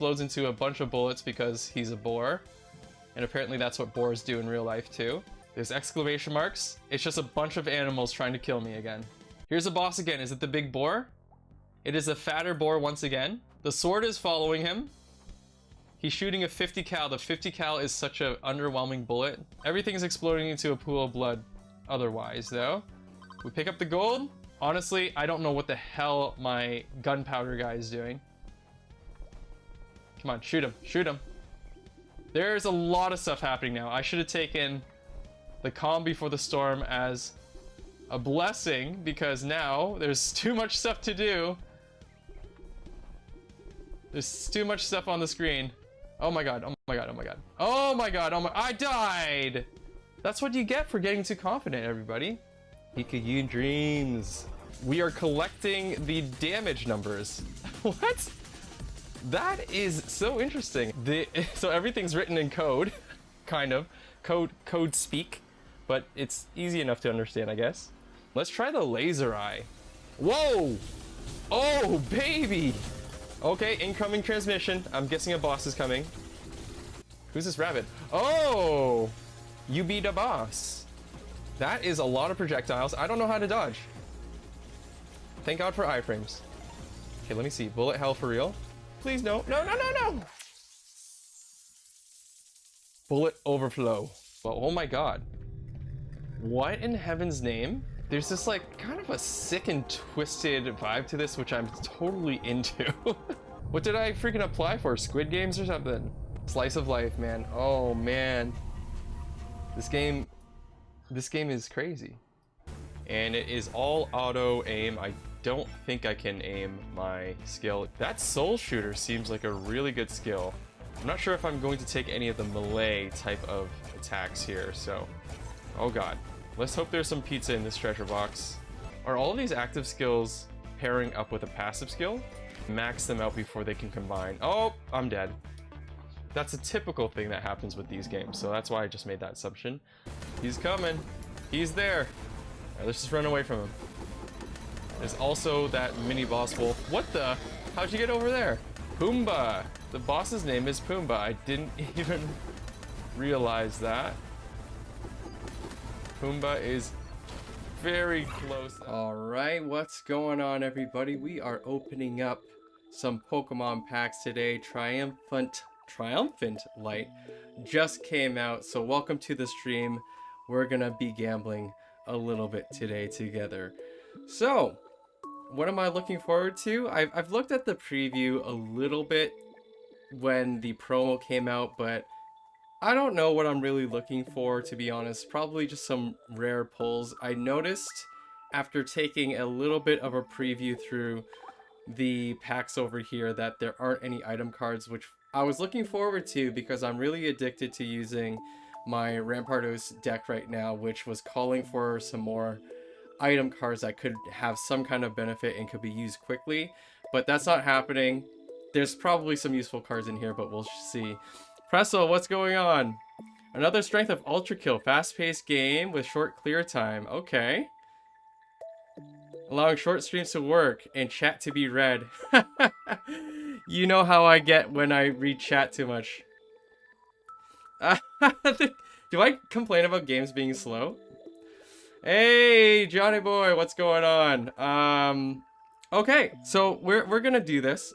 explodes into a bunch of bullets because he's a boar. And apparently that's what boars do in real life too. There's exclamation marks. It's just a bunch of animals trying to kill me again. Here's a boss again. Is it the big boar? It is a fatter boar once again. The sword is following him. He's shooting a 50 cal. The 50 cal is such an underwhelming bullet. Everything is exploding into a pool of blood otherwise though. We pick up the gold. Honestly, I don't know what the hell my gunpowder guy is doing. Come on, shoot him, shoot him. There's a lot of stuff happening now. I should have taken the calm before the storm as a blessing because now there's too much stuff to do. There's too much stuff on the screen. Oh my god, oh my god, oh my god. Oh my god, oh my, I died! That's what you get for getting too confident, everybody. Pikachu dreams. We are collecting the damage numbers. What? That is so interesting. So everything's written in code, kind of. Code speak, but it's easy enough to understand, I guess. Let's try the laser eye. Whoa! Oh, baby! Okay, incoming transmission. I'm guessing a boss is coming. Who's this rabbit? Oh! You beat a boss. That is a lot of projectiles. I don't know how to dodge. Thank God for iframes. Okay, let me see. Bullet hell for real? Please no. No, no, no, no! Bullet overflow. Well, oh my god. What in heaven's name? There's this like kind of a sick and twisted vibe to this, which I'm totally into. What did I freaking apply for? Squid Games or something? Slice of life, man. Oh man. This game is crazy. And it is all auto aim. I don't think I can aim my skill. That soul shooter seems like a really good skill. I'm not sure if I'm going to take any of the melee type of attacks here, so. Oh god. Let's hope there's some pizza in this treasure box. Are all of these active skills pairing up with a passive skill? Max them out before they can combine. Oh, I'm dead. That's a typical thing that happens with these games, so that's why I just made that assumption. He's coming. He's there. Alright, let's just run away from him. There's also that mini boss wolf. What the? How'd you get over there? Pumbaa. The boss's name is Pumbaa. I didn't even realize that. Pumbaa is very close. Alright, what's going on, everybody? We are opening up some Pokemon packs today. Triumphant Light just came out, so welcome to the stream. We're gonna be gambling a little bit today together. So, what am I looking forward to? I've looked at the preview a little bit when the promo came out, but I don't know what I'm really looking for, to be honest. Probably just some rare pulls. I noticed after taking a little bit of a preview through the packs over here that there aren't any item cards, which I was looking forward to because I'm really addicted to using my Rampardos deck right now, which was calling for some more item cards that could have some kind of benefit and could be used quickly, but that's not happening. There's probably some useful cards in here, but we'll see. Presso, what's going on? Another strength of Ultra Kill, fast-paced game with short clear time. Okay. Allowing short streams to work and chat to be read. You know how I get when I read chat too much. Do I complain about games being slow? Hey, Johnny boy, what's going on? Okay, so we're gonna do this.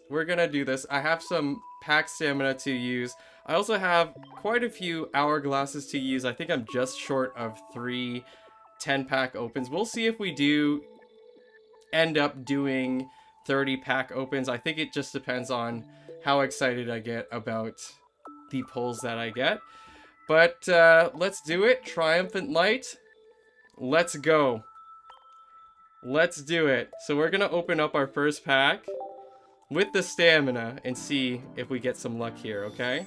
I have some pack stamina to use. I also have quite a few hourglasses to use. I think I'm just short of 3 10-pack opens. We'll see if we do end up doing 30 pack opens. I think it just depends on how excited I get about the pulls that I get. But let's do it. Triumphant Light. Let's go. Let's do it. So we're gonna open up our first pack with the stamina and see if we get some luck here, okay?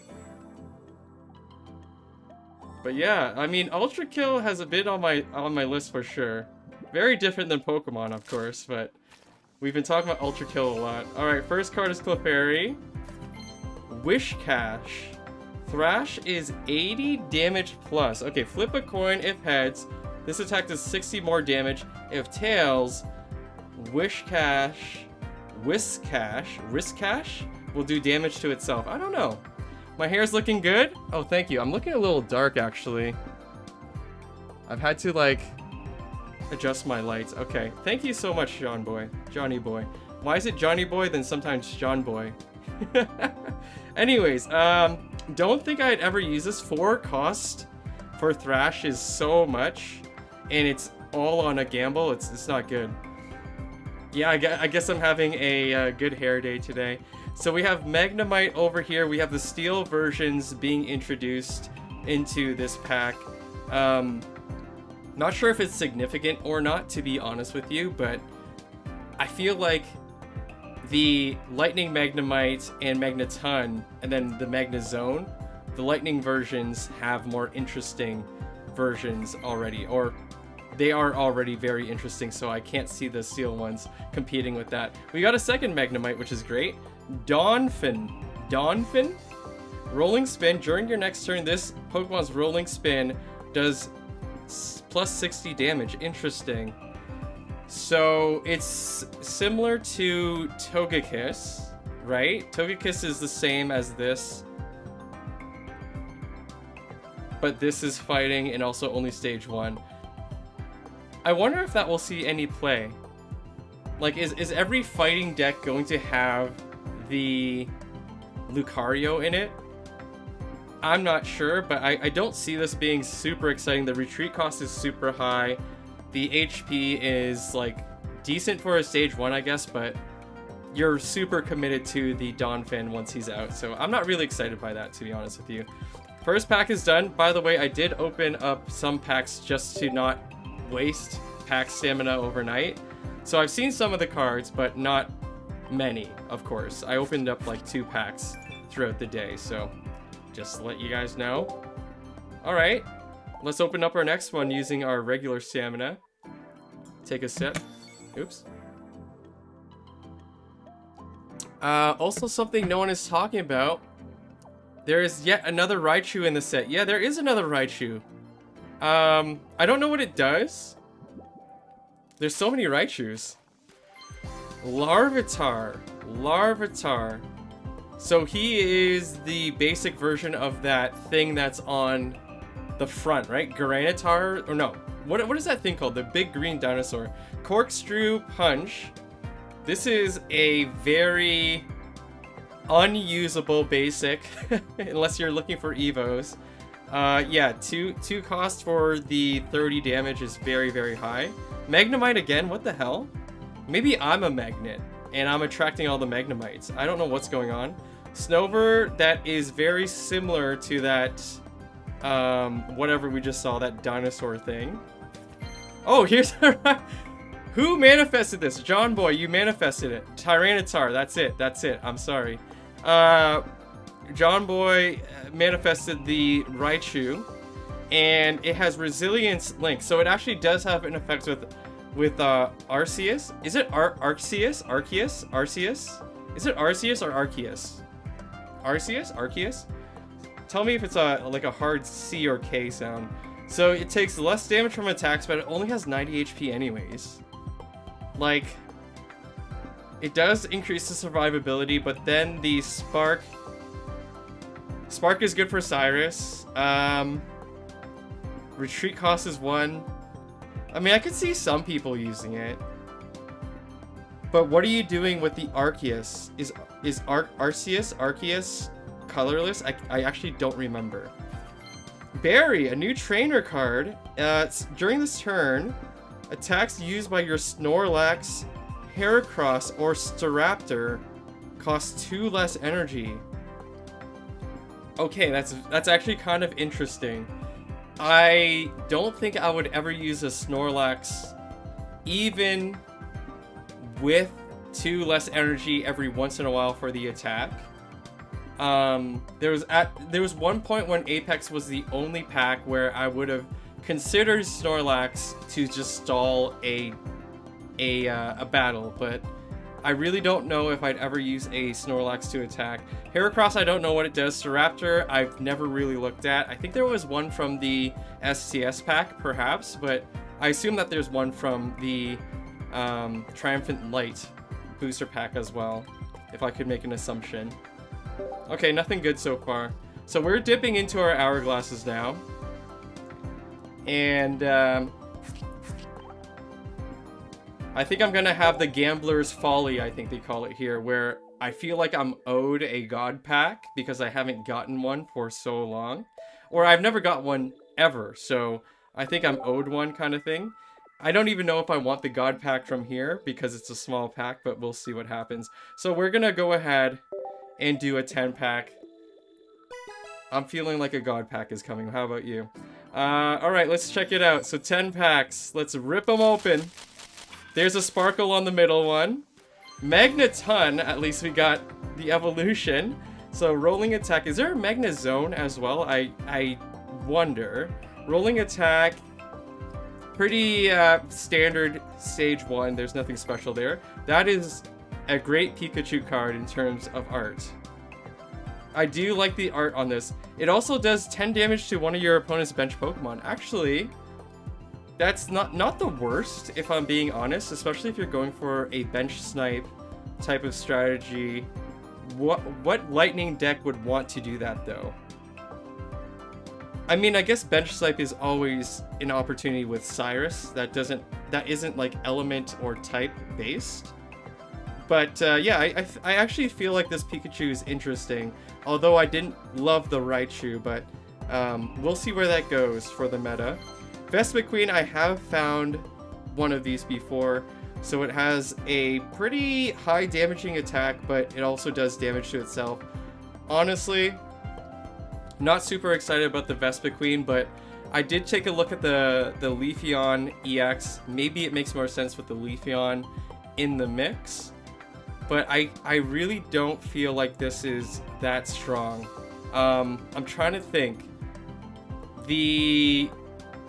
But yeah, I mean, Ultra Kill has a bit on my list for sure. Very different than Pokemon, of course, but we've been talking about Ultra Kill a lot. Alright, first card is Clefairy. Wishcash. Thrash is 80 damage plus. Okay, flip a coin if heads. This attack does 60 more damage. If tails, Wishcash will will do damage to itself. I don't know. My hair's looking good. Oh, thank you. I'm looking a little dark, actually. I've had to, like, adjust my lights. Okay. Thank you so much, John Boy. Johnny Boy. Why is it Johnny Boy, then sometimes John Boy? Anyways, don't think I'd ever use this. 4 cost for Thrash is so much, and it's all on a gamble. It's not good. Yeah, I guess I'm having a good hair day today. So we have Magnemite over here. We have the steel versions being introduced into this pack. Not sure if it's significant or not, to be honest with you, but I feel like the Lightning Magnemite and Magneton, and then the Magnezone, the Lightning versions have more interesting versions already, or they are already very interesting, so I can't see the steel ones competing with that. We got a second Magnemite, which is great. Dawnfin. Rolling Spin. During your next turn, this Pokemon's Rolling Spin does plus 60 damage. Interesting. So it's similar to Togekiss, right? Togekiss is the same as this, but this is fighting and also only stage 1. I wonder if that will see any play. Like, is every fighting deck going to have the Lucario in it? I'm not sure, but I don't see this being super exciting. The retreat cost is super high. The HP is, like, decent for a stage 1, I guess, but you're super committed to the Dawnfin once he's out. So I'm not really excited by that, to be honest with you. First pack is done. By the way, I did open up some packs just to not waste pack stamina overnight. So I've seen some of the cards, but not many, of course. I opened up like 2 packs throughout the day, so just to let you guys know. Alright, let's open up our next one using our regular stamina. Take a sip. Oops. Also something no one is talking about. There is yet another Raichu in the set. Yeah, there is another Raichu. I don't know what it does. There's so many Raichus. Larvitar. So he is the basic version of that thing that's on the front, right? Granitar, or no. What is that thing called? The big green dinosaur. Corkscrew Punch. This is a very unusable basic, unless you're looking for Evos. Yeah, two cost for the 30 damage is very, very high. Magnemite again, what the hell? Maybe I'm a magnet, and I'm attracting all the Magnemites. I don't know what's going on. Snover, that is very similar to that, whatever we just saw, that dinosaur thing. Oh, here's who manifested this? John Boy, you manifested it. Tyranitar, that's it. I'm sorry. John Boy manifested the Raichu, and it has Resilience Link, so it actually does have an effect with Arceus. Is it Arceus? Is it Arceus or Arceus? Arceus? Tell me if it's like a hard C or K sound. So it takes less damage from attacks, but it only has 90 HP anyways. Like, it does increase the survivability, but then the Spark is good for Cyrus. Retreat cost is 1. I mean, I could see some people using it. But what are you doing with the Arceus? Is Arceus colorless? I actually don't remember. Barry, a new trainer card. During this turn, attacks used by your Snorlax, Heracross, or Staraptor cost 2 less energy. Okay, that's actually kind of interesting. I don't think I would ever use a Snorlax even with 2 less energy every once in a while for the attack. There was one point when Apex was the only pack where I would have considered Snorlax to just stall a battle, but I really don't know if I'd ever use a Snorlax to attack. Heracross, I don't know what it does. Staraptor, I've never really looked at. I think there was one from the SCS pack, perhaps, but I assume that there's one from the Triumphant Light booster pack as well, if I could make an assumption. Okay, nothing good so far. So we're dipping into our hourglasses now. And I think I'm gonna have the Gambler's Folly, I think they call it here, where I feel like I'm owed a God Pack because I haven't gotten one for so long. Or I've never got one ever, so I think I'm owed one kind of thing. I don't even know if I want the God Pack from here because it's a small pack, but we'll see what happens. So we're gonna go ahead and do a 10 pack. I'm feeling like a God Pack is coming. How about you? Alright, let's check it out. So 10 packs. Let's rip them open. There's a Sparkle on the middle one. Magneton, at least we got the evolution. So rolling attack. Is there a Magnezone as well? I wonder. Rolling attack. Pretty standard stage 1. There's nothing special there. That is a great Pikachu card in terms of art. I do like the art on this. It also does 10 damage to one of your opponent's bench Pokemon. Actually, that's not the worst, if I'm being honest, especially if you're going for a bench snipe type of strategy. What lightning deck would want to do that, though? I mean, I guess bench snipe is always an opportunity with Cyrus. That isn't like element or type based. But yeah, I actually feel like this Pikachu is interesting. Although I didn't love the Raichu, but we'll see where that goes for the meta. Vespiquen, I have found one of these before. So it has a pretty high damaging attack, but it also does damage to itself. Honestly, not super excited about the Vespiquen, but I did take a look at the Leafeon EX. Maybe it makes more sense with the Leafeon in the mix. But I really don't feel like this is that strong. I'm trying to think. The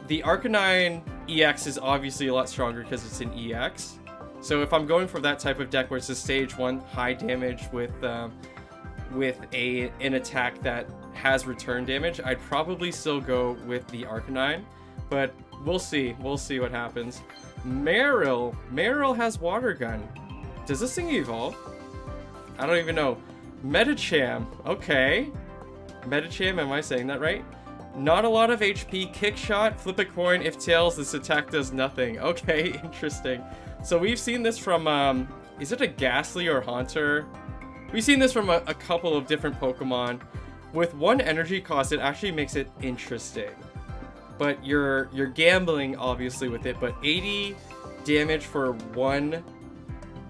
Arcanine EX is obviously a lot stronger because it's an EX. So if I'm going for that type of deck where it's a stage 1 high damage with an attack that has return damage, I'd probably still go with the Arcanine. But we'll see. We'll see what happens. Meryl has Water Gun. Does this thing evolve? I don't even know. Metacham. Okay. Metacham, am I saying that right? Not a lot of HP. Kick shot. Flip a coin. If tails, this attack does nothing. Okay, interesting. So we've seen this from, is it a Ghastly or Haunter? We've seen this from a couple of different Pokemon. With 1 energy cost, it actually makes it interesting. But you're gambling, obviously, with it. But 80 damage for 1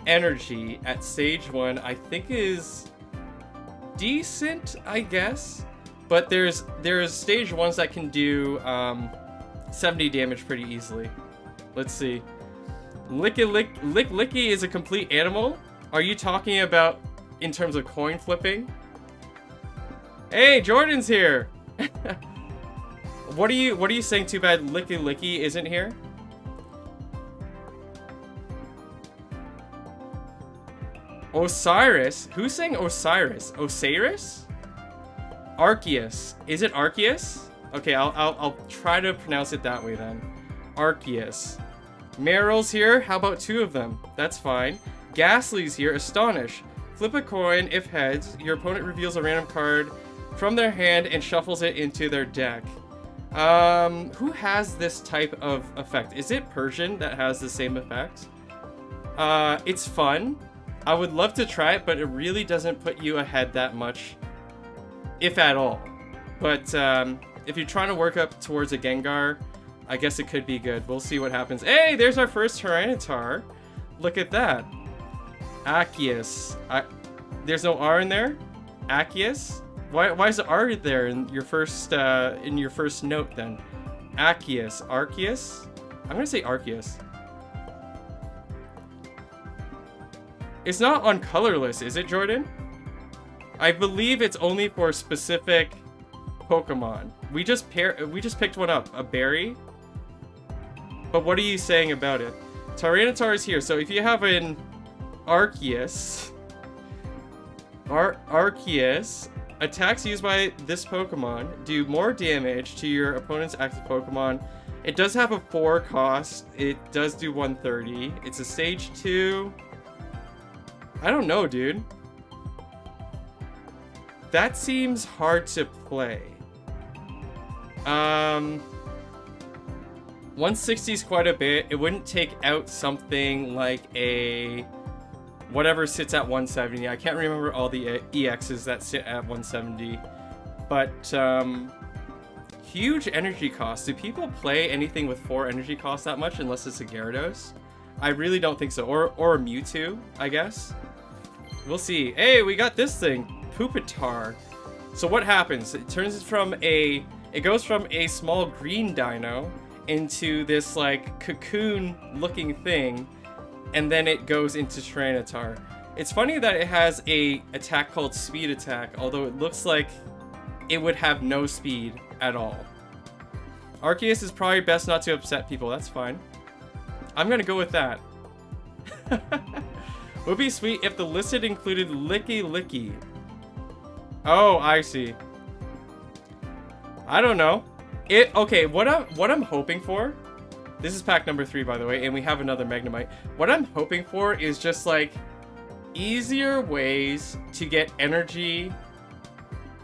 energy at stage 1, I think is decent, I guess. But there's stage 1s that can do 70 damage pretty easily. Let's see. Licky is a complete animal? Are you talking about in terms of coin flipping? Hey, Jordan's here! What are you saying? Too bad Licky isn't here? Osiris? Who's saying Osiris? Osiris? Arceus. Is it Arceus? Okay, I'll try to pronounce it that way then. Arceus. Meryl's here. How about 2 of them? That's fine. Ghastly's here. Astonish. Flip a coin. If heads, your opponent reveals a random card from their hand and shuffles it into their deck. Who has this type of effect? Is it Persian that has the same effect? It's fun. I would love to try it, but it really doesn't put you ahead that much, if at all. But if you're trying to work up towards a Gengar, I guess it could be good. We'll see what happens. Hey, there's our first Tyranitar. Look at that. Arceus. There's no R in there? Arceus? Why is the R there in your first note then? Arceus. Arceus? I'm gonna say Arceus. It's not on colorless, is it, Jordan? I believe it's only for specific Pokemon. We just picked one up, a berry. But what are you saying about it? Tyranitar is here, so if you have an Arceus, attacks used by this Pokemon do more damage to your opponent's active Pokemon. It does have a 4 cost. It does do 130. It's a stage 2. I don't know, dude. that seems hard to play. 160 is quite a bit. It wouldn't take out something like a whatever sits at 170. I can't remember all the EXs that sit at 170, but huge energy cost. Do people play anything with 4 energy costs that much unless it's a Gyarados? I really don't think so. Or a Mewtwo, I guess. We'll see. Hey, we got this thing, Pupitar. So what happens? It goes from a small green dino into this like cocoon looking thing, and then it goes into Tyranitar. It's funny that it has a attack called Speed Attack, although it looks like it would have no speed at all. Arceus is probably best not to upset people. That's fine. I'm gonna go with that. Would be sweet if the listed included Licky Licky. Oh, I see. I don't know. Okay, what I'm hoping for, this is pack number 3 by the way, and we have another Magnemite. What I'm hoping for is just like easier ways to get energy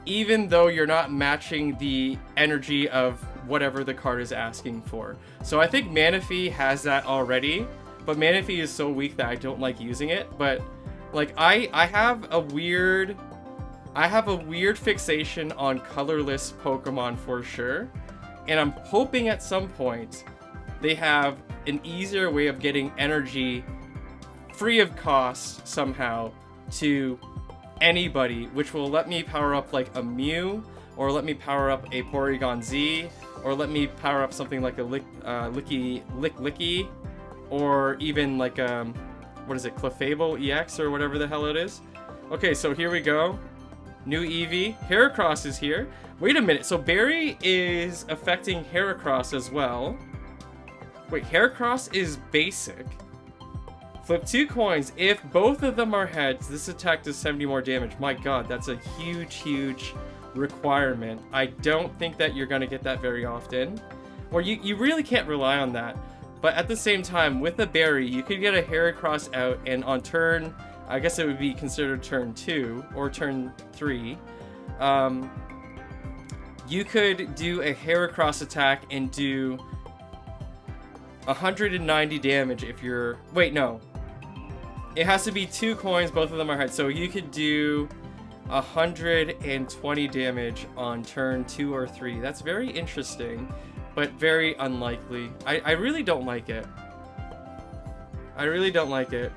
even though you're not matching the energy of whatever the card is asking for. So I think Manaphy has that already, but Manaphy is so weak that I don't like using it. But like I have a weird fixation on colorless Pokemon for sure, and I'm hoping at some point they have an easier way of getting energy free of cost somehow to anybody, which will let me power up like a Mew, or let me power up a Porygon Z, or let me power up something like a Licky, or even like what is it, Clefable EX or whatever the hell it is. Okay, so here we go. New Eevee. Heracross is here. Wait a minute, so Berry is affecting Heracross as well. Wait, Heracross is basic. Flip 2 coins. If both of them are heads, this attack does 70 more damage. My god, that's a huge requirement. I don't think that you're going to get that very often. Or you really can't rely on that. But at the same time, with a Berry, you could get a Heracross out, and on turn, I guess it would be considered turn 2 or turn 3. You could do a Heracross attack and do 190 damage if you're... Wait, no. It has to be 2 coins, both of them are heads. So you could do 120 damage on turn 2 or 3. That's very interesting, but very unlikely. I really don't like it. I really don't like it.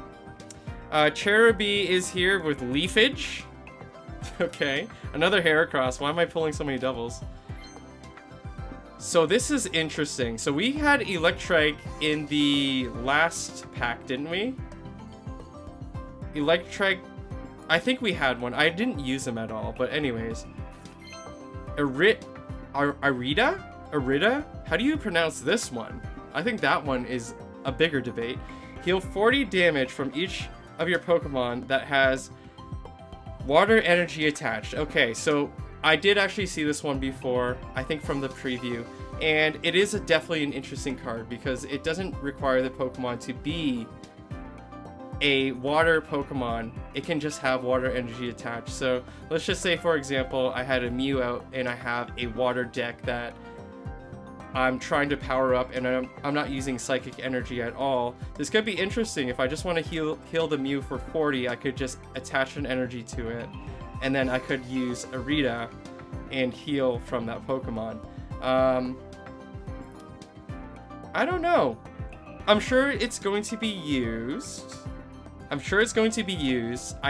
Cherubi is here with Leafage. Okay, another Heracross. Why am I pulling so many doubles? So this is interesting. So we had Electrike in the last pack, didn't we? Electrike, I think we had one. I didn't use them at all, but anyways. Arita? How do you pronounce this one? I think that one is a bigger debate. Heal 40 damage from each of your Pokemon that has water energy attached. Okay, so I did actually see this one before, I think from the preview, and it is definitely an interesting card because it doesn't require the Pokemon to be a water Pokemon. It can just have water energy attached. So let's just say, for example, I had a Mew out and I have a water deck that I'm trying to power up, and I'm not using psychic energy at all. This could be interesting. If I just want to heal the Mew for 40, I could just attach an energy to it, and then I could use Arita and heal from that Pokemon. I don't know. I'm sure it's going to be used. I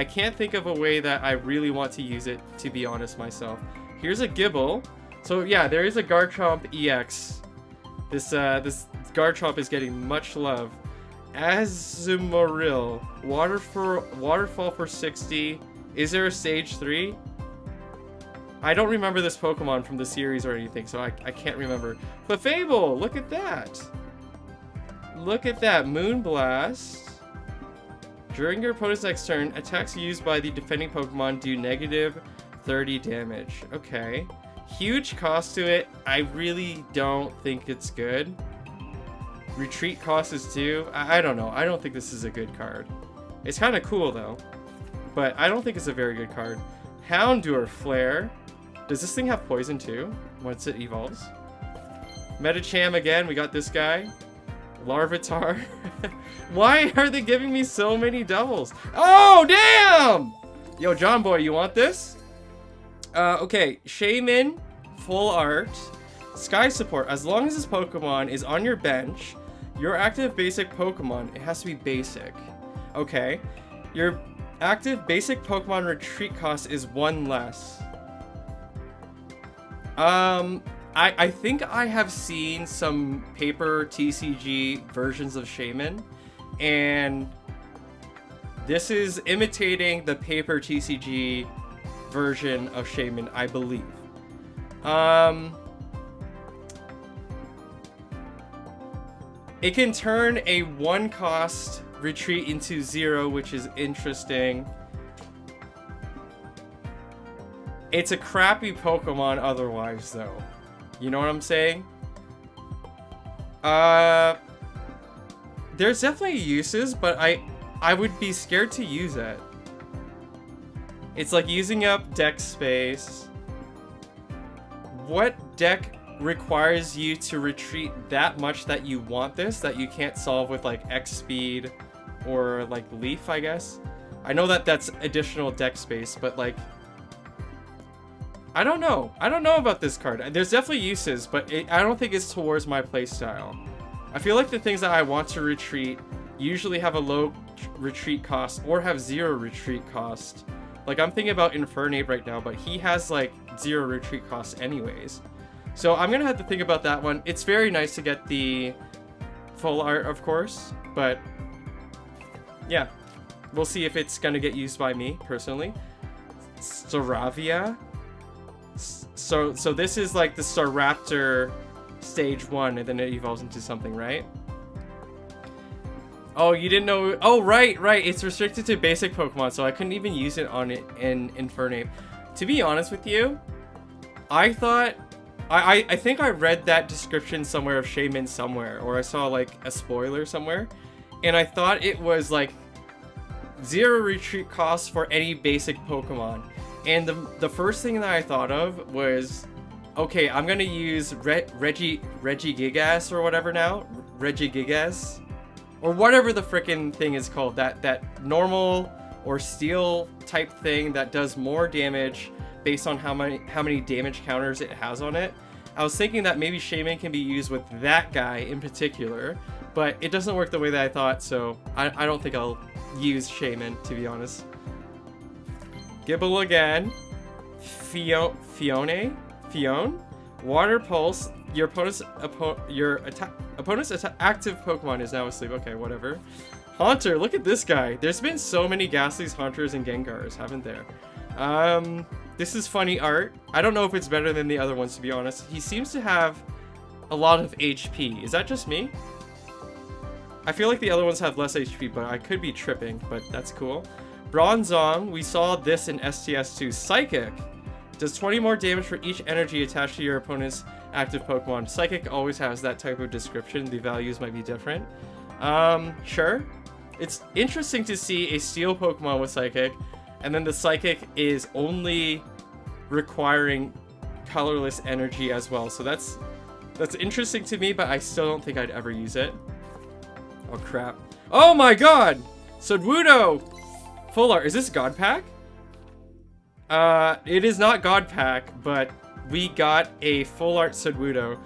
can't think of a way that I really want to use it, to be honest myself. Here's a Gibble. So yeah, there is a Garchomp EX. This Garchomp is getting much love. Azumarill. Waterfall for 60. Is there a stage 3? I don't remember this Pokemon from the series or anything, so I can't remember. Clefable! Look at that! Look at that. Moonblast. During your opponent's next turn, attacks used by the defending Pokemon do negative 30 damage. Okay. Huge cost to it. I really don't think it's good. Retreat cost is 2. I don't know. I don't think this is a good card. It's kind of cool though, but I don't think it's a very good card. Houndour Flare. Does this thing have poison too once it evolves? Metacham again, we got this guy. Larvitar. Why are they giving me so many doubles? Oh, damn! Yo, John Boy, you want this? Okay, Shaman, full art. Sky support. As long as this Pokemon is on your bench, your active basic Pokemon, it has to be basic. Okay. Your active basic Pokemon retreat cost is 1 less. I think I have seen some paper TCG versions of Shaman, and this is imitating the paper TCG version of Shaman, I believe. It can turn a 1 cost retreat into 0, which is interesting. It's a crappy Pokemon otherwise, though. You know what I'm saying? There's definitely uses, but I would be scared to use it. It's like using up deck space. What deck requires you to retreat that much that you want this, that you can't solve with like X speed or like Leaf, I guess? I know that that's additional deck space, but like, I don't know. I don't know about this card. There's definitely uses, but I don't think it's towards my playstyle. I feel like the things that I want to retreat usually have a low retreat cost or have 0 retreat cost. Like, I'm thinking about Infernape right now, but he has like 0 retreat cost anyways. So I'm gonna have to think about that one. It's very nice to get the full art, of course, but yeah, we'll see if it's gonna get used by me personally. Staravia. So this is like the Staraptor stage 1, and then it evolves into something, right? Oh, you didn't know? Oh, right. It's restricted to basic Pokemon, so I couldn't even use it on it in Infernape. To be honest with you, I thought I think I read that description somewhere of Shaman somewhere, or I saw like a spoiler somewhere, and I thought it was like 0 retreat cost for any basic Pokemon. And the first thing that I thought of was, okay, I'm gonna use Regigigas or whatever now, Regigigas, or whatever the frickin' thing is called, that normal or steel type thing that does more damage based on how many damage counters it has on it. I was thinking that maybe Shaman can be used with that guy in particular, but it doesn't work the way that I thought, so I don't think I'll use Shaman, to be honest. Gibble again. Fione? Water Pulse. Your opponent's active Pokemon is now asleep. Okay, whatever. Haunter, look at this guy. There's been so many Ghastlies, Haunters, and Gengars, haven't there? This is funny art. I don't know if it's better than the other ones, to be honest. He seems to have a lot of HP. Is that just me? I feel like the other ones have less HP, but I could be tripping, but that's cool. Bronzong, we saw this in STS2. Psychic does 20 more damage for each energy attached to your opponent's active Pokemon. Psychic always has that type of description. The values might be different. Sure. It's interesting to see a Steel Pokemon with Psychic, and then the Psychic is only requiring colorless energy as well. So that's interesting to me, but I still don't think I'd ever use it. Oh crap. Oh my god! Sudowoodo! Full art. Is this God Pack? It is not God Pack, but we got a full art Sudowoodo.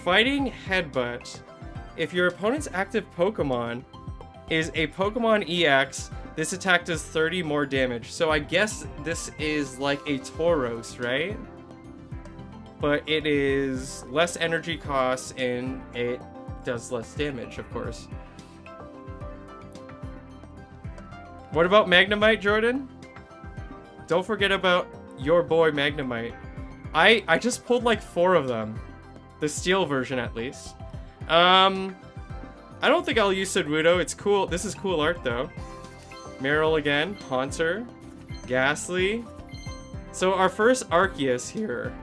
Fighting Headbutt. If your opponent's active Pokemon is a Pokemon EX, this attack does 30 more damage. So I guess this is like a Tauros, right? But it is less energy cost and it does less damage, of course. What about Magnemite, Jordan? Don't forget about your boy Magnemite. I just pulled like 4 of them. The steel version, at least. I don't think I'll use Sudowoodo. It's cool. This is cool art, though. Marill again. Haunter. Ghastly. So our first Arceus here.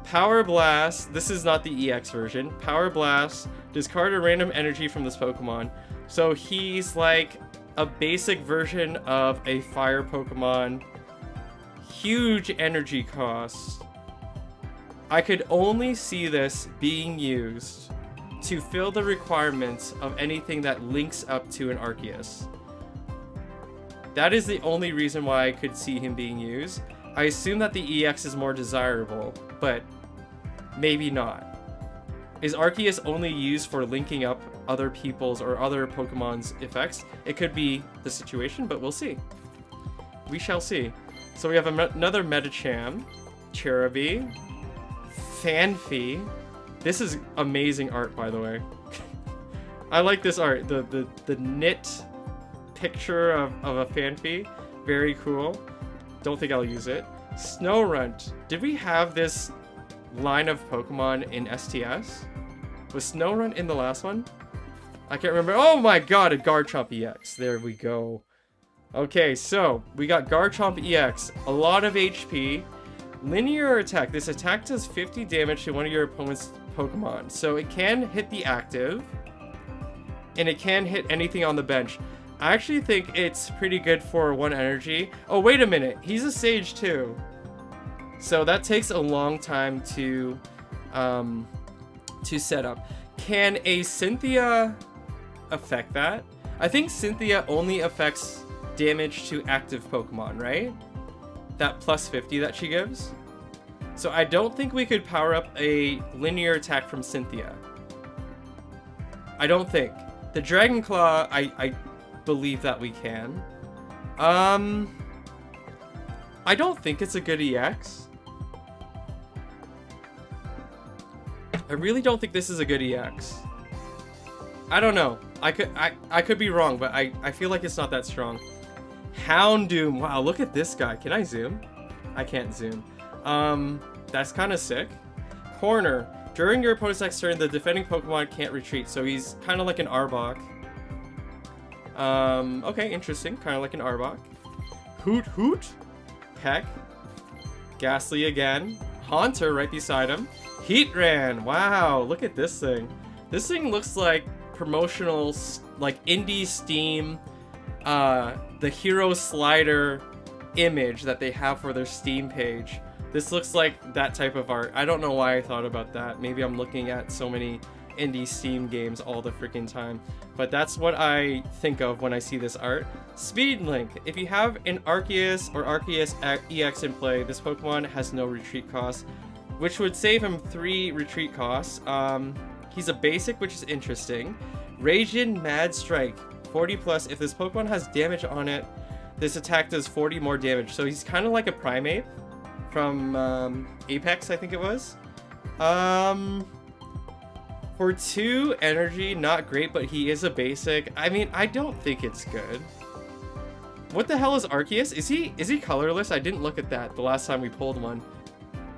Power Blast. This is not the EX version. Power Blast. Discard a random energy from this Pokemon. So he's like a basic version of a fire Pokemon. huge energy cost. I could only see this being used to fill the requirements of anything that links up to an Arceus. That is the only reason why I could see him being used. I assume that the EX is more desirable, but maybe not. Is Arceus only used for linking up other people's or other Pokemon's effects? It could be the situation, but we'll see. We shall see. So we have another Medicham, Cherubi, Fanfi. This is amazing art, by the way. I like this art. The knit picture of a Fanfi. Very cool. Don't think I'll use it. Snorunt. Did we have this line of Pokemon in STS? Was Snorunt in the last one? I can't remember. Oh my god, a Garchomp EX. There we go. Okay, so we got Garchomp EX. A lot of HP. Linear attack. This attack does 50 damage to one of your opponent's Pokemon. So it can hit the active. And it can hit anything on the bench. I actually think it's pretty good for 1 energy. Oh, wait a minute. He's a Sage too. So that takes a long time to set up. Can a Cynthia affect that? I think Cynthia only affects damage to active Pokemon, right? That plus 50 that she gives. So I don't think we could power up a linear attack from Cynthia. I don't think. The Dragon Claw, I believe that we can. I don't think it's a good EX. I really don't think this is a good EX. I don't know. I could be wrong, but I feel like it's not that strong. Houndoom. Wow, look at this guy. Can I zoom? I can't zoom. That's kind of sick. Corner. During your opponent's next turn, the defending Pokemon can't retreat, so he's kind of like an Arbok. Okay, interesting. Kind of like an Arbok. Hoot Hoot. Peck. Ghastly again. Haunter right beside him. Heatran. Wow, look at this thing. This thing looks like promotional, like indie Steam, the Hero Slider image that they have for their Steam page. This looks like that type of art. I don't know why I thought about that. Maybe I'm looking at so many indie Steam games all the freaking time. But that's what I think of when I see this art. Speed Link. If you have an Arceus or Arceus EX in play, this Pokemon has no retreat cost, which would save him 3 retreat costs. He's a basic, which is interesting. Raging Mad Strike. 40 plus. If this Pokemon has damage on it, this attack does 40 more damage. So he's kind of like a Primeape from Apex, I think it was. For 2 energy, not great, but he is a basic. I mean, I don't think it's good. What the hell is Arceus? Is he colorless? I didn't look at that the last time we pulled one.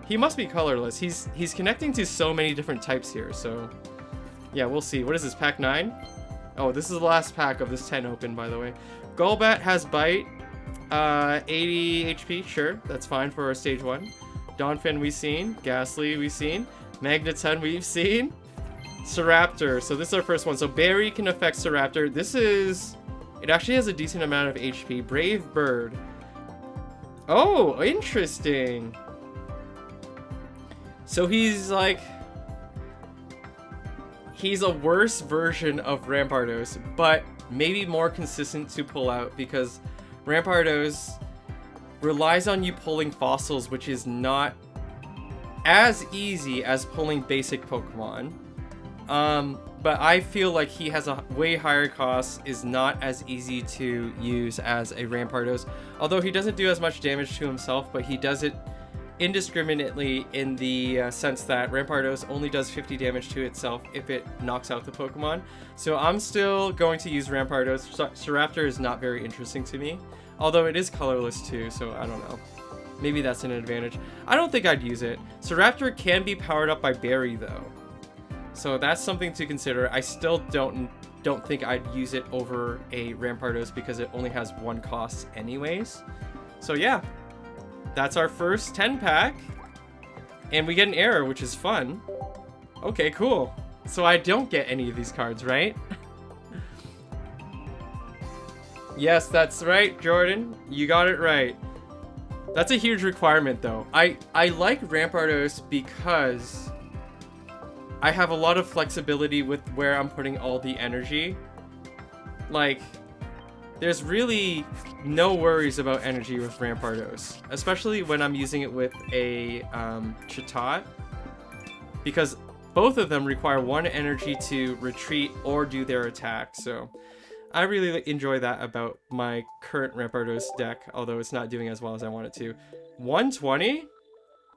He must be colorless. He's connecting to so many different types here, so yeah, we'll see. What is this, pack 9? Oh, this is the last pack of this 10 open, by the way. Golbat has Bite. 80 HP, sure, that's fine for our stage 1. Donphin we've seen. Ghastly we've seen. Magneton we've seen. Staraptor, so this is our first one. So Berry can affect Staraptor. It actually has a decent amount of HP. Brave Bird. Oh, interesting. So he's a worse version of Rampardos, but maybe more consistent to pull out because Rampardos relies on you pulling fossils, which is not as easy as pulling basic Pokemon. But I feel like he has a way higher cost, is not as easy to use as a Rampardos. Although he doesn't do as much damage to himself, but he does it indiscriminately in the sense that Rampardos only does 50 damage to itself if it knocks out the Pokemon. So I'm still going to use Rampardos. Staraptor is not very interesting to me, although it is colorless too, so I don't know. Maybe that's an advantage. I don't think I'd use it. Staraptor can be powered up by Berry though, so that's something to consider. I still don't think I'd use it over a Rampardos because it only has 1 cost anyways. So yeah. That's our first 10 pack. And we get an error, which is fun. Okay, cool. So I don't get any of these cards, right? Yes, that's right, Jordan. You got it right. That's a huge requirement, though. I like Rampardos because I have a lot of flexibility with where I'm putting all the energy. Like, there's really no worries about energy with Rampardos, especially when I'm using it with a Chatot, because both of them require 1 energy to retreat or do their attack. So I really enjoy that about my current Rampardos deck, although it's not doing as well as I want it to. 120?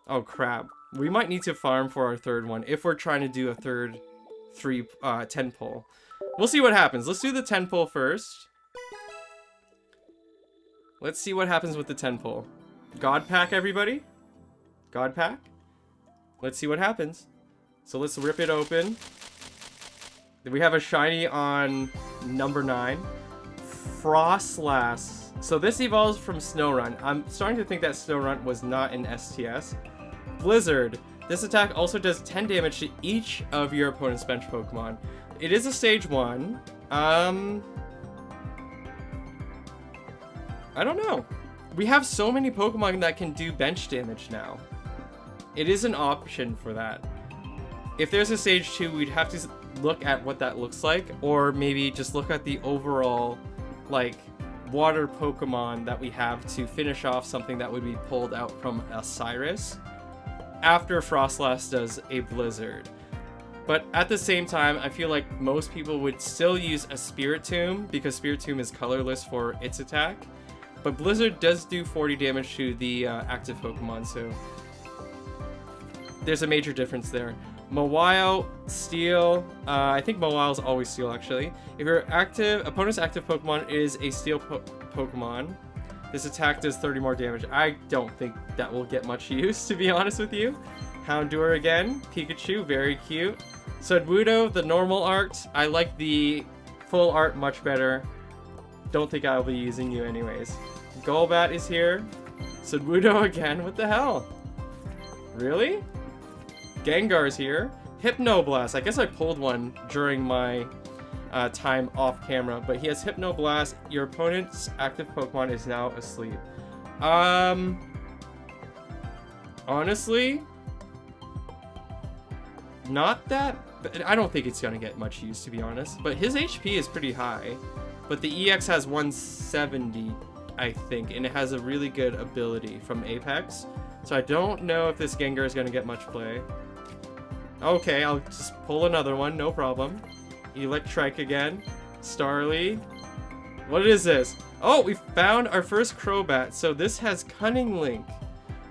Oh crap. We might need to farm for our third one if we're trying to do a third 10 pull. We'll see what happens. Let's do the 10 pull first. Let's see what happens with the 10 pull. God pack, everybody. God pack. Let's see what happens. So let's rip it open. We have a shiny on number 9. Frostlass. So this evolves from Snowrun. I'm starting to think that Snowrun was not an STS. Blizzard. This attack also does 10 damage to each of your opponent's bench Pokemon. It is a stage 1. I don't know. We have so many Pokemon that can do bench damage now. It is an option for that. If there's a stage 2, we'd have to look at what that looks like, or maybe just look at the overall, like, water Pokemon that we have to finish off something that would be pulled out from a Cyrus after Frostlass does a Blizzard. But at the same time, I feel like most people would still use a Spiritomb because Spiritomb is colorless for its attack. But Blizzard does do 40 damage to the active Pokemon, so there's a major difference there. Mawile, Steel. I think Mawile is always Steel, actually. If your opponent's active Pokemon is a Steel Pokemon, this attack does 30 more damage. I don't think that will get much use, to be honest with you. Houndour again. Pikachu, very cute. Sudowoodo, the normal art. I like the full art much better. Don't think I'll be using you anyways. Golbat is here. Sudowoodo again. What the hell? Really? Gengar's here. Hypnoblast. I guess I pulled one during my time off camera, but he has Hypnoblast. Your opponent's active Pokemon is now asleep. Honestly, not that. I don't think it's gonna get much use, to be honest. But his HP is pretty high. But the EX has 170, I think, and it has a really good ability from Apex. So I don't know if this Gengar is gonna get much play. Okay, I'll just pull another one, no problem. Electrike again. Starly. What is this? Oh, we found our first Crobat. So this has Cunning Link.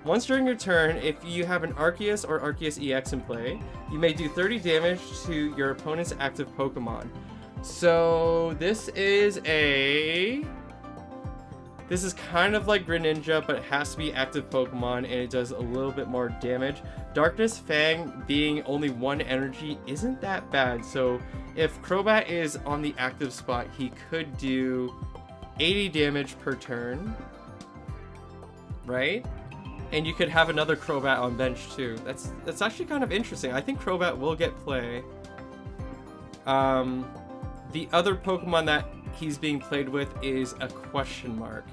Once during your turn, if you have an Arceus or Arceus EX in play, you may do 30 damage to your opponent's active Pokemon. So this is kind of like Greninja, but it has to be active Pokemon, and it does a little bit more damage. Darkness Fang being only 1 energy isn't that bad. So if Crobat is on the active spot, he could do 80 damage per turn, right? And you could have another Crobat on bench too. That's actually kind of interesting. I think Crobat will get play. The other Pokemon that he's being played with is a question mark.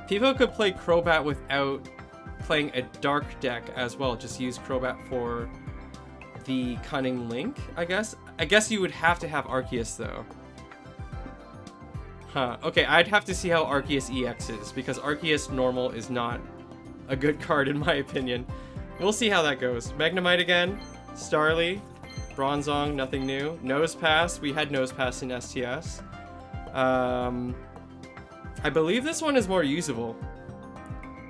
People could play Crobat without playing a dark deck as well. Just use Crobat for the Cunning Link, I guess. I guess you would have to have Arceus though. Huh. Okay, I'd have to see how Arceus EX is, because Arceus normal is not a good card in my opinion. We'll see how that goes. Magnemite again. Starly. Bronzong, nothing new. Nosepass, we had Nosepass in STS. I believe this one is more usable.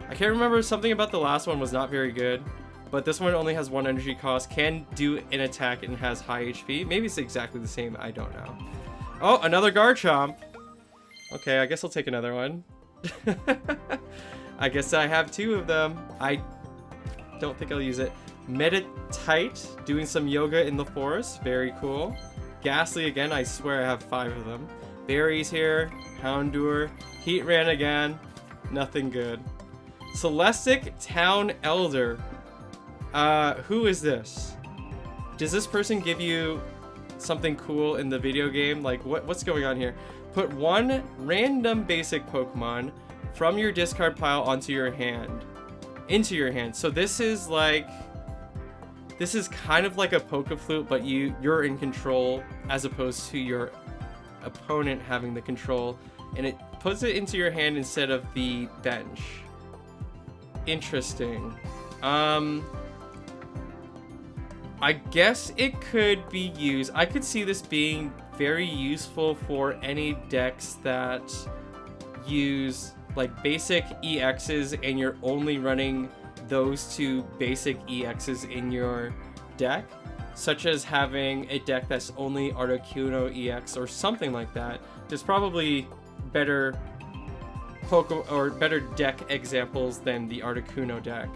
I can't remember, something about the last one was not very good, but this one only has 1 energy cost, can do an attack, and has high HP. Maybe it's exactly the same, I don't know. Oh, another Garchomp. Okay, I guess I'll take another one. I guess I have 2 of them. I don't think I'll use it. Meditite, doing some yoga in the forest. Very cool. Ghastly again. I swear I have 5 of them. Berries here. Houndour. Heatran again. Nothing good. Celestic Town Elder. Who is this? Does this person give you something cool in the video game? Like, what's going on here? Put 1 random basic Pokemon from your discard pile onto your hand. into your hand. So this is kind of like a Pokeflute, but you're in control as opposed to your opponent having the control, and it puts it into your hand instead of the bench. Interesting. I guess it could be used. I could see this being very useful for any decks that use like basic EXs and you're only running those two basic EXs in your deck, such as having a deck that's only Articuno EX or something like that. There's probably better better deck examples than the Articuno deck.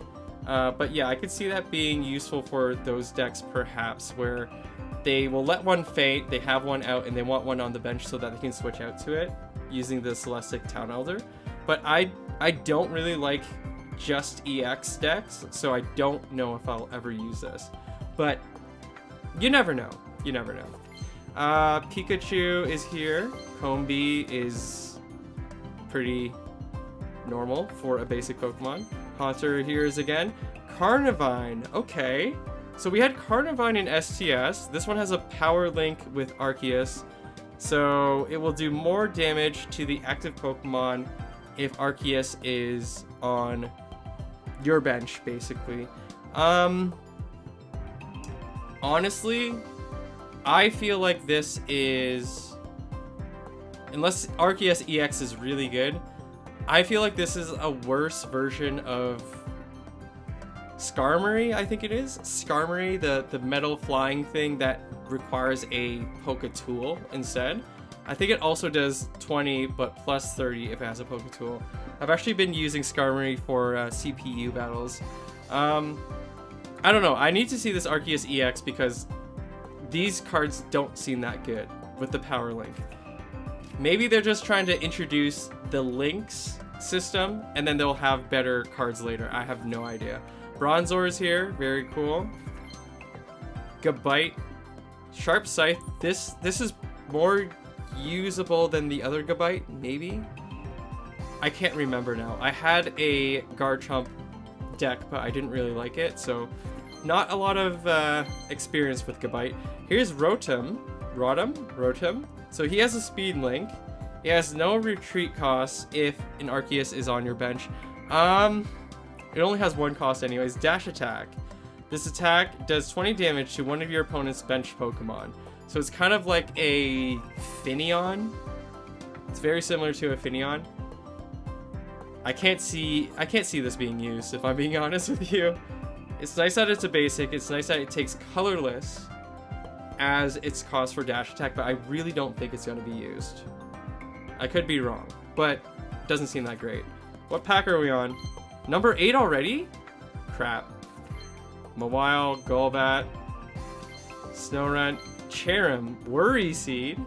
But yeah, I could see that being useful for those decks perhaps, where they will let one fade, they have one out, and they want one on the bench so that they can switch out to it using the Celestic Town Elder. But I don't really like just EX decks, so I don't know if I'll ever use this. But you never know. You never know. Pikachu is here. Combee is pretty normal for a basic Pokemon. Haunter here is again. Carnivine. Okay. So we had Carnivine in STS. This one has a power link with Arceus. So it will do more damage to the active Pokemon if Arceus is on your bench, basically. Honestly, I feel like this is... Unless Arceus EX is really good, I feel like this is a worse version of Skarmory, I think it is. Skarmory, the metal flying thing that requires a Poketool instead. I think it also does 20, but plus 30 if it has a Poketool. I've actually been using Skarmory for CPU battles. I don't know. I need to see this Arceus EX because these cards don't seem that good with the power link. Maybe they're just trying to introduce the links system and then they'll have better cards later. I have no idea. Bronzor is here. Very cool. Gabite. Sharp Scythe. This is more usable than the other Gabite, maybe? I can't remember now. I had a Garchomp deck, but I didn't really like it, so not a lot of experience with Gabite. Here's Rotom. So he has a speed link. He has no retreat costs if an Arceus is on your bench. It only has one cost anyways. Dash attack. This attack does 20 damage to one of your opponent's bench Pokemon. So it's kind of like a Finneon. It's very similar to a Finneon. I can't see this being used, if I'm being honest with you. It's nice that it's a basic. It's nice that it takes colorless as its cost for dash attack, but I really don't think it's going to be used. I could be wrong, but it doesn't seem that great. What pack are we on? Number 8 already? Crap. Mawile, Golbat, Snorunt, Cherrim, Worry Seed.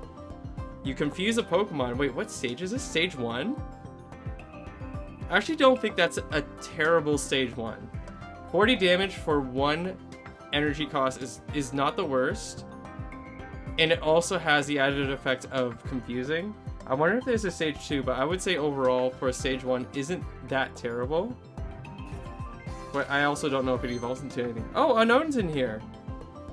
You confuse a Pokemon. Wait, what stage is this? Stage 1? I actually don't think that's a terrible stage 1. 40 damage for 1 energy cost is not the worst. And it also has the added effect of confusing. I wonder if there's a stage 2, but I would say overall for a stage 1 isn't that terrible. But I also don't know if it evolves into anything. Oh, Unknown's in here.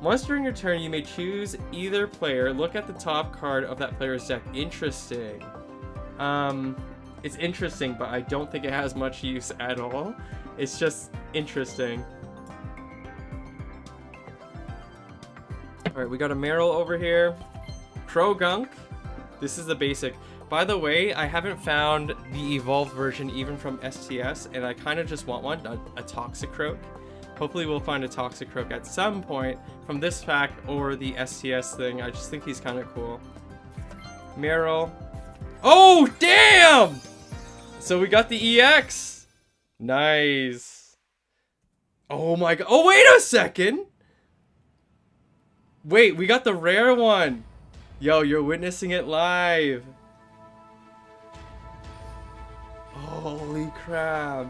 Once during your turn, you may choose either player. Look at the top card of that player's deck. Interesting. It's interesting, but I don't think it has much use at all. It's just interesting. Alright, we got a Meryl over here. Krogunk. This is the basic. By the way, I haven't found the evolved version even from STS, and I kind of just want one, a Toxicroak. Hopefully we'll find a Toxicroak at some point from this pack or the STS thing. I just think he's kind of cool. Meryl. Oh, damn! So we got the EX. Nice. Oh my god. Oh, wait a second. Wait, we got the rare one. Yo, you're witnessing it live. Holy crap.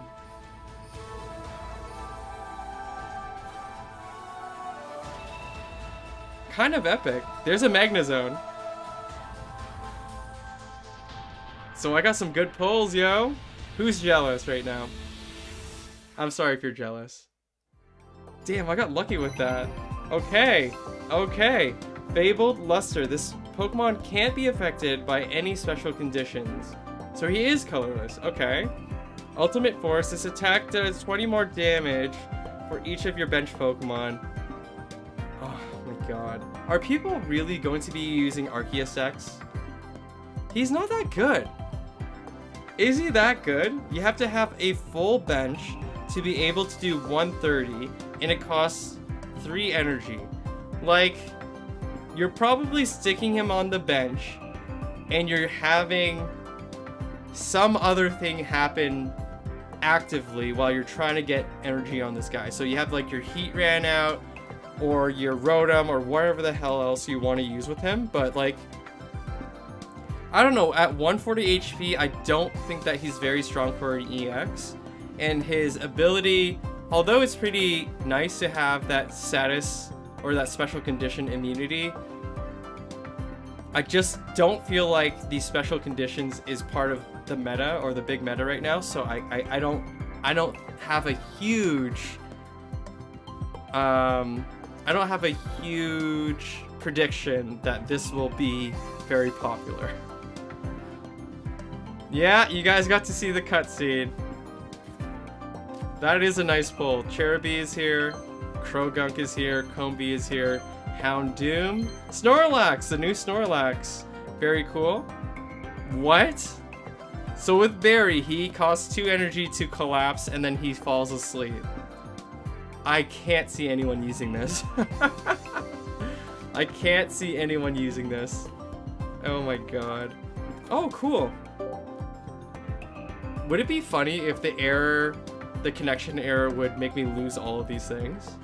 Kind of epic. There's a Magnezone. So I got some good pulls, yo. Who's jealous right now? I'm sorry if you're jealous. Damn, I got lucky with that. Okay, okay. Fabled Luster. This Pokemon can't be affected by any special conditions. So he is colorless. Okay. Ultimate Force. This attack does 20 more damage for each of your bench Pokemon. Oh my god. Are people really going to be using Arceus X? He's not that good. Is he that good? You have to have a full bench to be able to do 130, and it costs 3 energy. Like, you're probably sticking him on the bench, and you're having some other thing happen actively while you're trying to get energy on this guy. So you have like your heat ran out, or your Rotom, or whatever the hell else you want to use with him, but like, I don't know, at 140 HP, I don't think that he's very strong for an EX. And his ability, although it's pretty nice to have that status or that special condition immunity, I just don't feel like these special conditions is part of the meta or the big meta right now. So I don't have a huge prediction that this will be very popular. Yeah, you guys got to see the cutscene. That is a nice pull. Cherubi is here, Krogunk is here, Combee is here, Houndoom, Snorlax, the new Snorlax. Very cool. What? So with Barry, he costs 2 energy to collapse and then he falls asleep. I can't see anyone using this. I can't see anyone using this. Oh my god. Oh, cool. Would it be funny if the connection error would make me lose all of these things?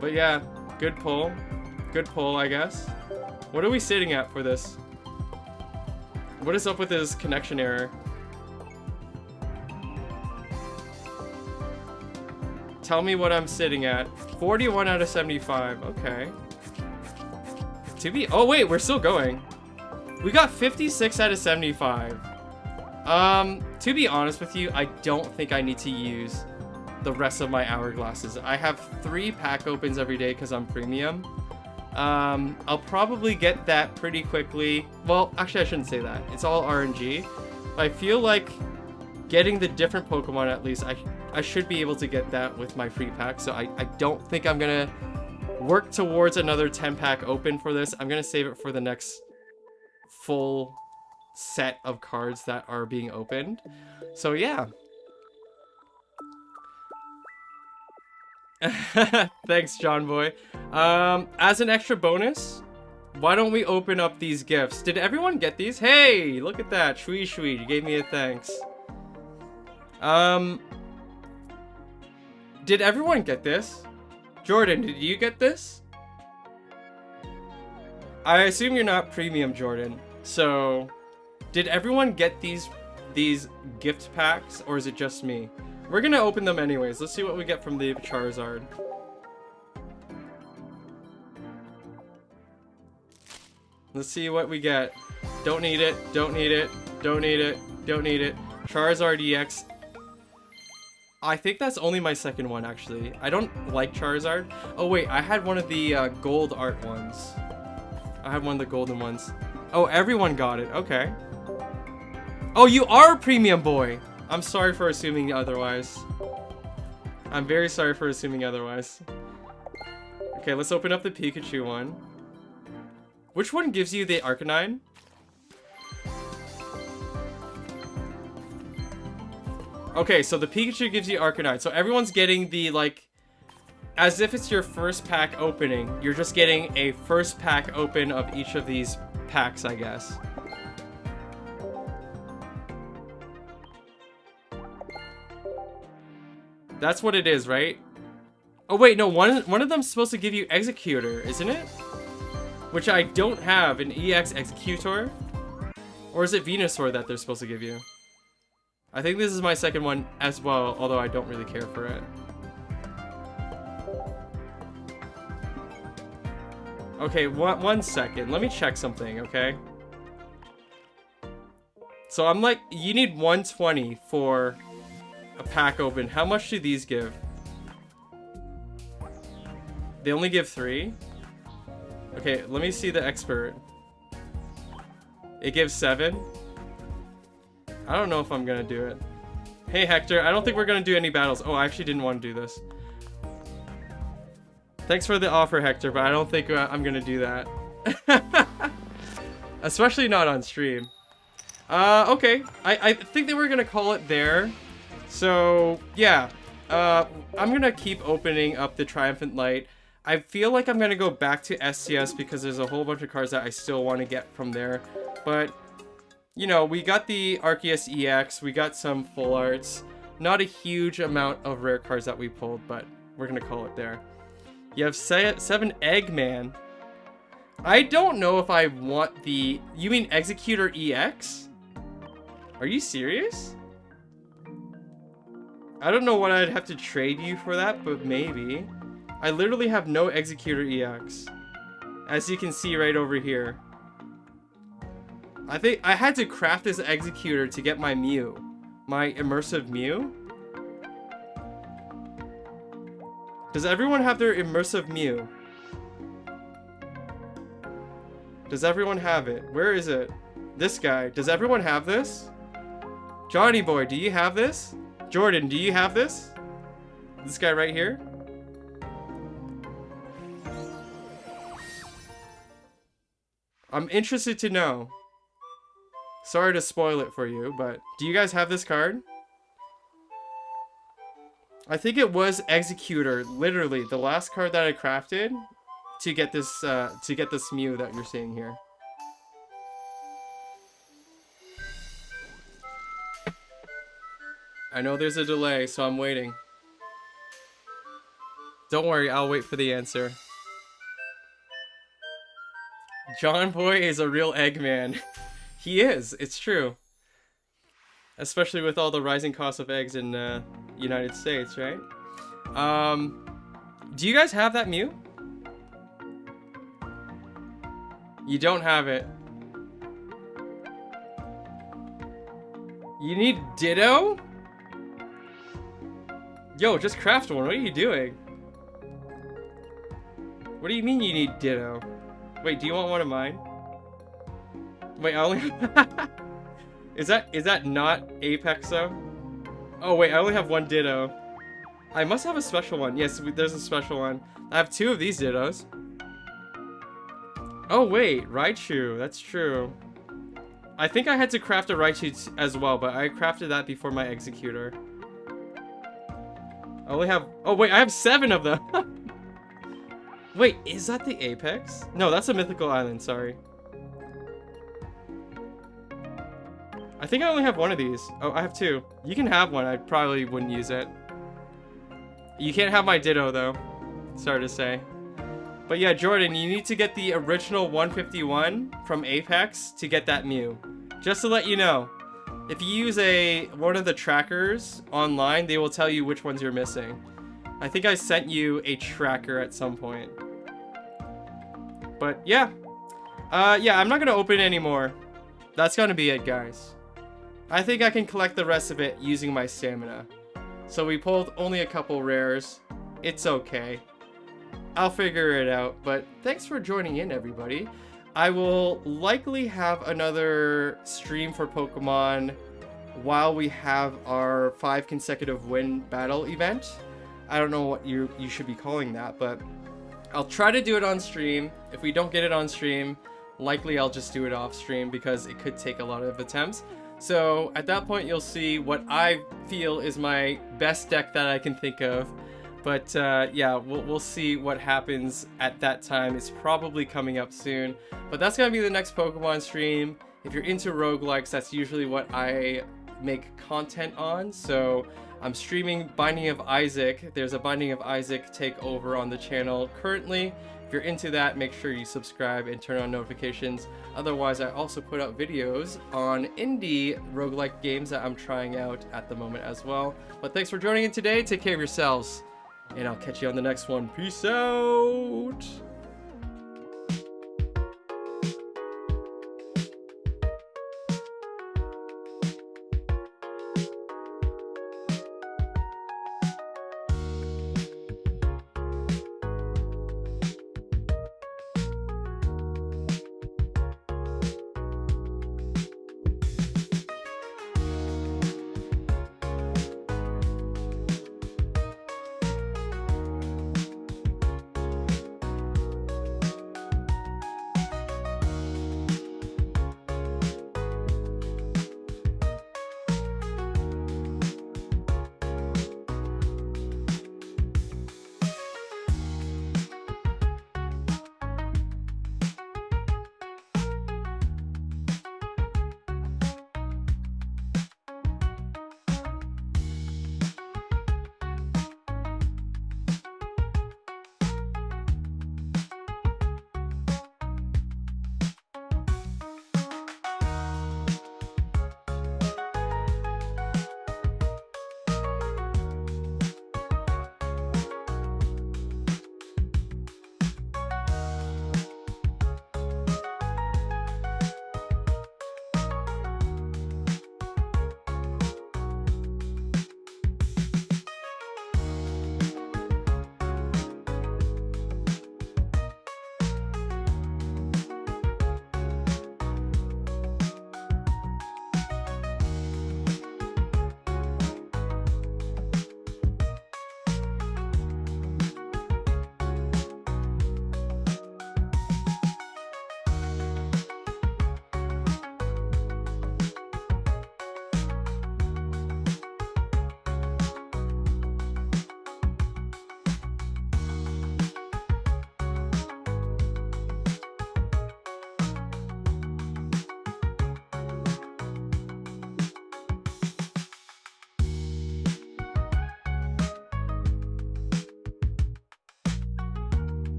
But yeah, good pull. Good pull, I guess. What are we sitting at for this? What is up with his connection error? Tell me what I'm sitting at. 41 out of 75. Okay. Oh wait, we're still going. We got 56 out of 75. To be honest with you, I don't think I need to use the rest of my hourglasses. I have 3 pack opens every day because I'm premium. I'll probably get that pretty quickly. Well, actually I shouldn't say that. It's all RNG. But I feel like getting the different Pokemon, at least, I should be able to get that with my free pack. So I don't think I'm gonna work towards another 10 pack open for this. I'm gonna save it for the next full set of cards that are being opened. So yeah. Thanks, John Boy. As an extra bonus, why don't we open up these gifts? Did everyone get these? Hey, look at that. Shui Shui, you gave me a thanks. Did everyone get this? Jordan, did you get this? I assume you're not premium, Jordan. So, did everyone get these gift packs, or is it just me? We're gonna open them anyways. Let's see what we get from the Charizard. Let's see what we get. Don't need it, don't need it, don't need it, don't need it. Charizard EX. I think that's only my second one, actually. I don't like Charizard. Oh wait, I had one of the gold art ones. I had one of the golden ones. Oh, everyone got it. Okay. Oh, you are a premium boy. I'm sorry for assuming otherwise. I'm very sorry for assuming otherwise. Okay, let's open up the Pikachu one. Which one gives you the Arcanine? Okay, so the Pikachu gives you Arcanine. So everyone's getting the, like, as if it's your first pack opening. You're just getting a first pack open of each of these packs, I guess. That's what it is, right? Oh wait, no, one of them's supposed to give you Executor, isn't it? Which I don't have, an EX Executor. Or is it Venusaur that they're supposed to give you? I think this is my second one as well, although I don't really care for it. Okay, one second. Let me check something, okay? So I'm like, you need 120 for a pack open. How much do these give? They only give 3? Okay, let me see the expert. It gives 7? I don't know if I'm gonna do it. Hey Hector, I don't think we're gonna do any battles. Oh, I actually didn't want to do this. Thanks for the offer, Hector, but I don't think I'm gonna do that. Especially not on stream. Okay. I think they were gonna call it there. So, yeah. I'm gonna keep opening up the Triumphant Light. I feel like I'm gonna go back to SCS because there's a whole bunch of cards that I still want to get from there. But, you know, we got the Arceus EX, we got some full arts. Not a huge amount of rare cards that we pulled, but we're gonna call it there. You have 7 Eggman. I don't know if I want the... You mean Executor EX? Are you serious? I don't know what I'd have to trade you for that, but maybe. I literally have no Executor EX. As you can see right over here. I think I had to craft this Executor to get my Mew. My Immersive Mew? Does everyone have their Immersive Mew? Does everyone have it? Where is it? This guy. Does everyone have this? Johnny boy, do you have this? Jordan, do you have this? This guy right here? I'm interested to know. Sorry to spoil it for you, but do you guys have this card? I think it was Executor, literally the last card that I crafted to get this Mew that you're seeing here. I know there's a delay, so I'm waiting. Don't worry, I'll wait for the answer. John Boy is a real Eggman. He is, it's true. Especially with all the rising cost of eggs in United States, right? Do you guys have that Mew? You don't have it. You need Ditto? Yo, just craft one. What are you doing? What do you mean you need Ditto? Wait, do you want one of mine? Wait, I only... Is that not Apex though? Oh wait, I only have one Ditto. I must have a special one. Yes, there's a special one. I have 2 of these Dittos. Oh wait, Raichu. That's true. I think I had to craft a Raichu as well, but I crafted that before my Executor. I only have... Oh wait, I have 7 of them. Wait, is that the Apex? No, that's a Mythical Island, sorry. I think I only have 1 of these. Oh, I have 2. You can have one. I probably wouldn't use it. You can't have my Ditto, though. Sorry to say. But yeah, Jordan, you need to get the original 151 from Apex to get that Mew. Just to let you know, if you use one of the trackers online, they will tell you which ones you're missing. I think I sent you a tracker at some point. But yeah. Yeah, I'm not going to open anymore. That's going to be it, guys. I think I can collect the rest of it using my stamina. So we pulled only a couple rares. It's okay. I'll figure it out, but thanks for joining in, everybody. I will likely have another stream for Pokemon while we have our 5 consecutive win battle event. I don't know what you should be calling that, but I'll try to do it on stream. If we don't get it on stream, likely I'll just do it off stream because it could take a lot of attempts. So at that point, you'll see what I feel is my best deck that I can think of. But yeah, we'll see what happens at that time. It's probably coming up soon. But that's going to be the next Pokemon stream. If you're into roguelikes, that's usually what I make content on. So I'm streaming Binding of Isaac. There's a Binding of Isaac takeover on the channel currently. If you're into that, make sure you subscribe and turn on notifications. Otherwise, I also put out videos on indie roguelike games that I'm trying out at the moment as well. But thanks for joining in today. Take care of yourselves. And I'll catch you on the next one. Peace out!